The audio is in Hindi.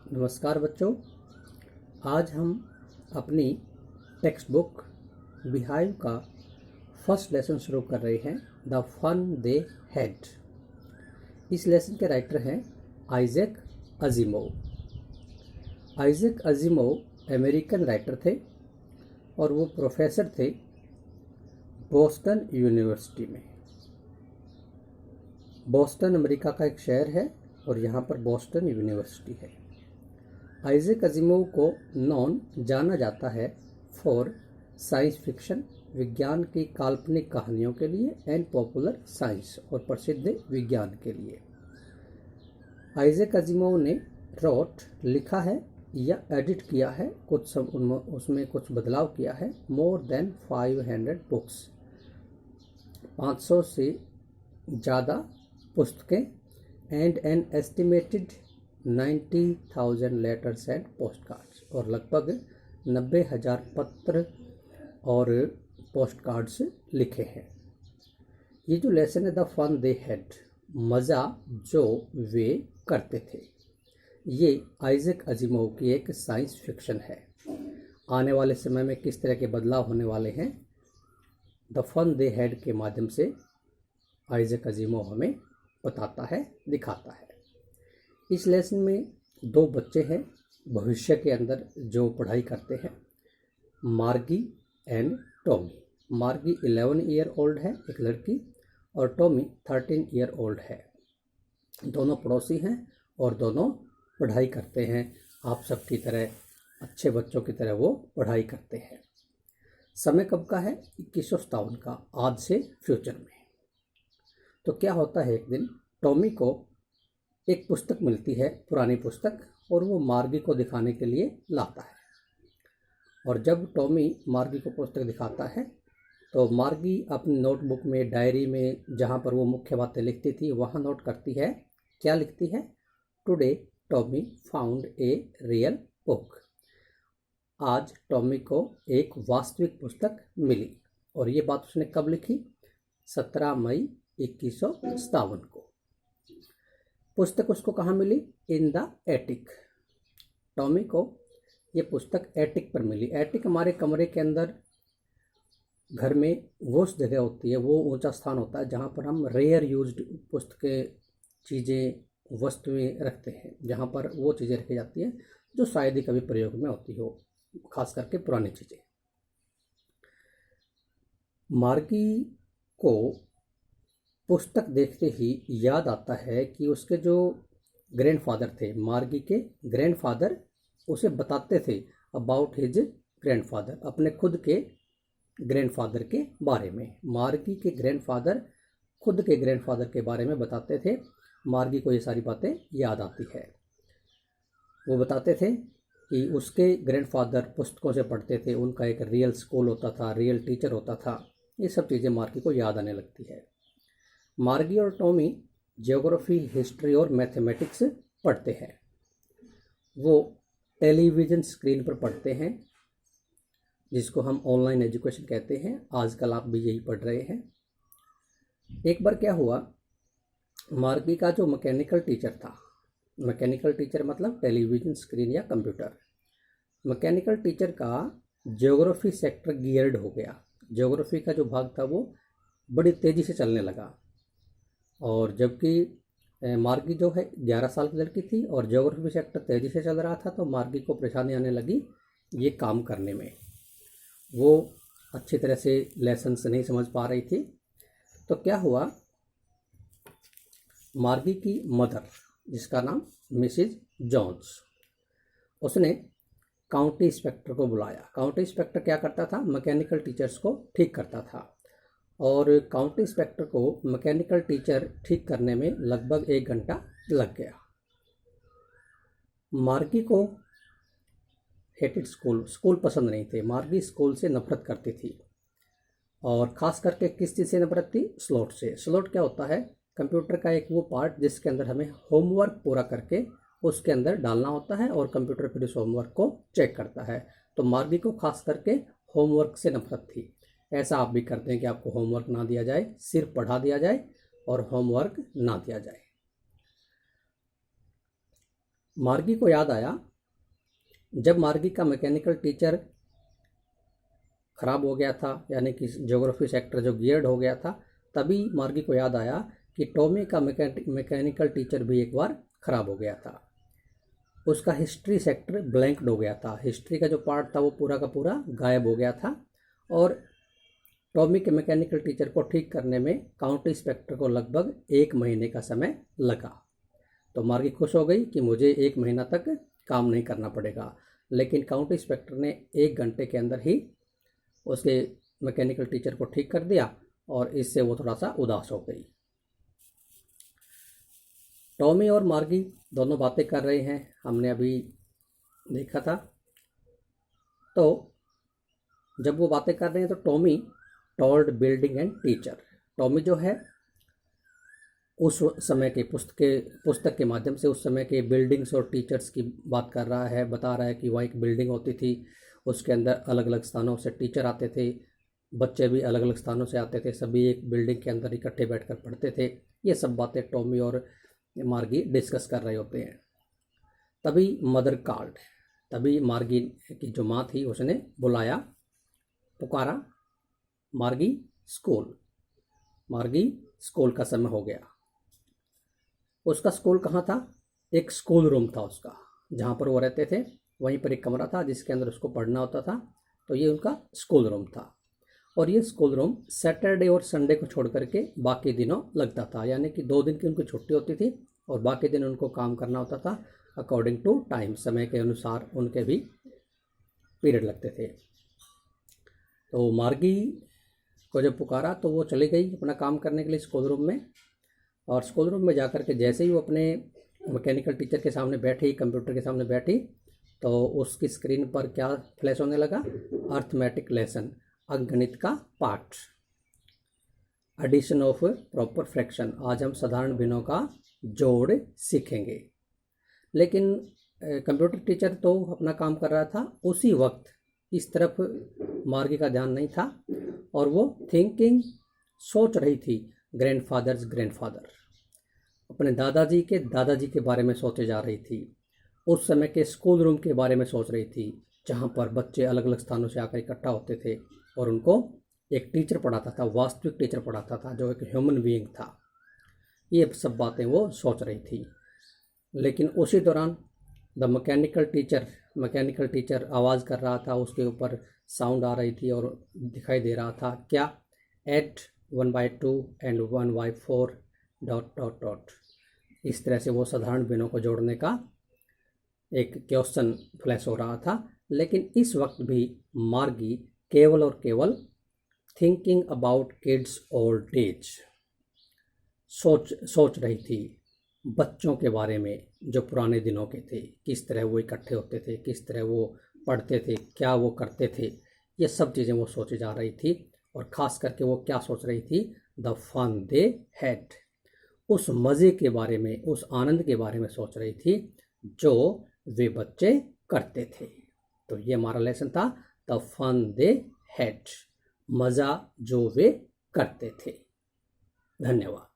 नमस्कार बच्चों। आज हम अपनी टेक्स्ट बुक बिहाइव का फर्स्ट लेसन शुरू कर रहे हैं, द फन दे हैड। इस लेसन के राइटर हैं आइजैक अजीमोव। आइजैक अजीमोव अमेरिकन राइटर थे और वो प्रोफेसर थे बोस्टन यूनिवर्सिटी में। बोस्टन अमेरिका का एक शहर है और यहाँ पर बोस्टन यूनिवर्सिटी है। आइजैक अजीमोव को जाना जाता है फॉर साइंस फिक्शन, विज्ञान की काल्पनिक कहानियों के लिए, एंड पॉपुलर साइंस, और प्रसिद्ध विज्ञान के लिए। आइजैक अजीमोव ने लिखा है या एडिट किया है, उसमें कुछ बदलाव किया है, मोर देन 500 बुक्स, 500 से ज़्यादा पुस्तकें, and an estimated 90,000 letters and post cards, और लगभग 90,000 पत्र और पोस्ट कार्ड्स लिखे हैं। ये जो लेसन है द फन दे हैड, मज़ा जो वे करते थे, ये आइजैक अजीमोव की एक साइंस फिक्शन है। आने वाले समय में किस तरह के बदलाव होने वाले हैं, द फन दे हैड के माध्यम से आइजैक अजीमोव हमें बताता है, दिखाता है। इस लेसन में दो बच्चे हैं भविष्य के अंदर जो पढ़ाई करते हैं, मार्गी एंड टॉमी। मार्गी 11 ईयर ओल्ड है, एक लड़की, और टॉमी 13 ईयर ओल्ड है। दोनों पड़ोसी हैं और दोनों पढ़ाई करते हैं। आप सबकी तरह, अच्छे बच्चों की तरह वो पढ़ाई करते हैं। समय कब का है? 2157 का, आज से फ्यूचर में। तो क्या होता है, एक दिन टॉमी को एक पुस्तक मिलती है, पुरानी पुस्तक, और वो मार्गी को दिखाने के लिए लाता है। और जब टॉमी मार्गी को पुस्तक दिखाता है तो मार्गी अपनी नोटबुक में, डायरी में, जहाँ पर वो मुख्य बातें लिखती थी, वहाँ नोट करती है। क्या लिखती है? Today Tommy found a real book. आज टॉमी को एक वास्तविक पुस्तक मिली। और ये बात उसने कब लिखी? 17 मई 2157 को। पुस्तक उसको कहाँ मिली? In the attic. टॉमी को ये पुस्तक एटिक पर मिली। एटिक हमारे कमरे के अंदर, घर में वो जगह होती है, वो ऊंचा स्थान होता है जहाँ पर हम रेयर यूज्ड पुस्तकें, चीज़ें, वस्तुएं रखते हैं, जहाँ पर वो चीज़ें रखी जाती हैं जो शायद ही कभी प्रयोग में होती हो, खास करके पुरानी चीज़ें। मार्गी को पुस्तक देखते ही याद आता है कि उसके जो ग्रैंडफादर थे, मार्गी के ग्रैंडफादर, उसे बताते थे अबाउट हिज ग्रैंडफादर, अपने खुद के ग्रैंडफादर के बारे में। मार्गी के ग्रैंडफादर खुद के ग्रैंडफादर के बारे में बताते थे। मार्गी को ये सारी बातें याद आती है। वो बताते थे कि उसके ग्रैंडफादर पुस्तकों से पढ़ते थे, उनका एक रियल स्कूल होता था, रियल टीचर होता था। ये सब चीज़ें मार्गी को याद आने लगती है। मार्गी और टॉमी ज्योग्राफी, हिस्ट्री और मैथमेटिक्स पढ़ते हैं। वो टेलीविज़न स्क्रीन पर पढ़ते हैं, जिसको हम ऑनलाइन एजुकेशन कहते हैं। आजकल आप भी यही पढ़ रहे हैं। एक बार क्या हुआ, मार्गी का जो मैकेनिकल टीचर था, मैकेनिकल टीचर मतलब टेलीविज़न स्क्रीन या कंप्यूटर, मैकेनिकल टीचर का ज्योग्राफी सेक्टर गियर्ड हो गया। ज्योग्राफी का जो भाग था वो बड़ी तेज़ी से चलने लगा। और जबकि मार्गी जो है 11 साल की लड़की थी और ज्योग्राफी सेक्टर तेज़ी से चल रहा था, तो मार्गी को परेशानी आने लगी ये काम करने में। वो अच्छी तरह से लेसन्स नहीं समझ पा रही थी। तो क्या हुआ, मार्गी की मदर, जिसका नाम मिसिज जॉन्स, उसने काउंटी इंस्पेक्टर को बुलाया। काउंटी इंस्पेक्टर क्या करता था? मैकेनिकल टीचर्स को ठीक करता था। और काउंटी इंस्पेक्टर को मैकेनिकल टीचर ठीक करने में लगभग 1 घंटा लग गया। मार्गी को हेटेड स्कूल पसंद नहीं थे। मार्गी स्कूल से नफरत करती थी, और ख़ास करके किस चीज़ से नफरत थी? स्लॉट से। स्लॉट क्या होता है? कंप्यूटर का एक वो पार्ट जिसके अंदर हमें होमवर्क पूरा करके उसके अंदर डालना होता है, और कंप्यूटर फिर उस होमवर्क को चेक करता है। तो मार्गी को खास करके होमवर्क से नफरत थी। ऐसा आप भी करते हैं कि आपको होमवर्क ना दिया जाए, सिर्फ पढ़ा दिया जाए और होमवर्क ना दिया जाए। मार्गी को याद आया, जब मार्गी का मैकेनिकल टीचर ख़राब हो गया था, यानी कि ज्योग्राफी सेक्टर जो गियर्ड हो गया था, तभी मार्गी को याद आया कि टॉमी का मैकेनिकल टीचर भी एक बार ख़राब हो गया था। उसका हिस्ट्री सेक्टर ब्लैंक्ड हो गया था, हिस्ट्री का जो पार्ट था वो पूरा का पूरा गायब हो गया था। और टॉमी के मैकेनिकल टीचर को ठीक करने में काउंटी इंस्पेक्टर को लगभग 1 महीने का समय लगा। तो मार्गी खुश हो गई कि मुझे 1 महीना तक काम नहीं करना पड़ेगा, लेकिन काउंटी इंस्पेक्टर ने 1 घंटे के अंदर ही उसके मैकेनिकल टीचर को ठीक कर दिया और इससे वो थोड़ा सा उदास हो गई। टॉमी और मार्गी दोनों बातें कर रहे हैं, हमने अभी देखा था। तो जब वो बातें कर रहे हैं तो Tommy told building and teacher, Tommy जो है उस समय के पुस्तक के माध्यम से उस समय के बिल्डिंग्स और टीचर्स की बात कर रहा है, बता रहा है कि वहाँ एक बिल्डिंग होती थी, उसके अंदर अलग अलग स्थानों से टीचर आते थे, बच्चे भी अलग अलग स्थानों से आते थे, सभी एक बिल्डिंग के अंदर इकट्ठे बैठकर पढ़ते थे। ये सब बातें टॉमी और मार्गी डिस्कस कर रहे होते हैं। तभी मदर कॉल्ड, तभी मार्गी की जो माँ थी उसने बुलाया, पुकारा, मार्गी स्कूल। मार्गी स्कूल का समय हो गया। उसका स्कूल कहाँ था? एक स्कूल रूम था उसका, जहाँ पर वो रहते थे वहीं पर एक कमरा था जिसके अंदर उसको पढ़ना होता था। तो ये उनका स्कूल रूम था और ये स्कूल रूम सैटरडे और संडे को छोड़ करके बाकी दिनों लगता था, यानी कि 2 दिन की उनको छुट्टी होती थी और बाकी दिन उनको काम करना होता था अकॉर्डिंग टू टाइम, समय के अनुसार उनके भी पीरियड लगते थे। तो मार्गी को जब पुकारा तो वो चली गई अपना काम करने के लिए स्कूल रूम में, और स्कूल रूम में जाकर के जैसे ही वो अपने मैकेनिकल टीचर के सामने बैठी, कंप्यूटर के सामने बैठी, तो उसकी स्क्रीन पर क्या फ्लैश होने लगा? अर्थमेटिक लेसन, अंकगणित का पाठ, एडिशन ऑफ प्रॉपर फ्रैक्शन। आज हम साधारण भिन्नों का जोड़ सीखेंगे। लेकिन कंप्यूटर टीचर तो अपना काम कर रहा था, उसी वक्त इस तरफ मार्गी का ध्यान नहीं था और वो थिंकिंग, सोच रही थी ग्रैंडफादर्स ग्रैंडफादर, अपने दादाजी के बारे में सोचे जा रही थी। उस समय के स्कूल रूम के बारे में सोच रही थी जहाँ पर बच्चे अलग अलग स्थानों से आकर इकट्ठा होते थे और उनको एक टीचर पढ़ाता था, वास्तविक टीचर पढ़ाता था जो एक ह्यूमन बीइंग था। ये सब बातें वो सोच रही थी। लेकिन उसी दौरान द मैकेनिकल टीचर आवाज़ कर रहा था, उसके ऊपर साउंड आ रही थी और दिखाई दे रहा था क्या? एट 1/2 एंड 1/4 ... इस तरह से वो साधारण भिन्नों को जोड़ने का एक क्वेश्चन फ्लैश हो रहा था। लेकिन इस वक्त भी मार्गी केवल और केवल thinking about kids old age, सोच रही थी बच्चों के बारे में जो पुराने दिनों के थे, किस तरह वो इकट्ठे होते थे, किस तरह वो पढ़ते थे, क्या वो करते थे, ये सब चीज़ें वो सोचे जा रही थी। और ख़ास करके वो क्या सोच रही थी? द फन दे हैड, उस मज़े के बारे में, उस आनंद के बारे में सोच रही थी जो वे बच्चे करते थे। तो ये हमारा लेसन था, द फन दे हैड, मज़ा जो वे करते थे। धन्यवाद।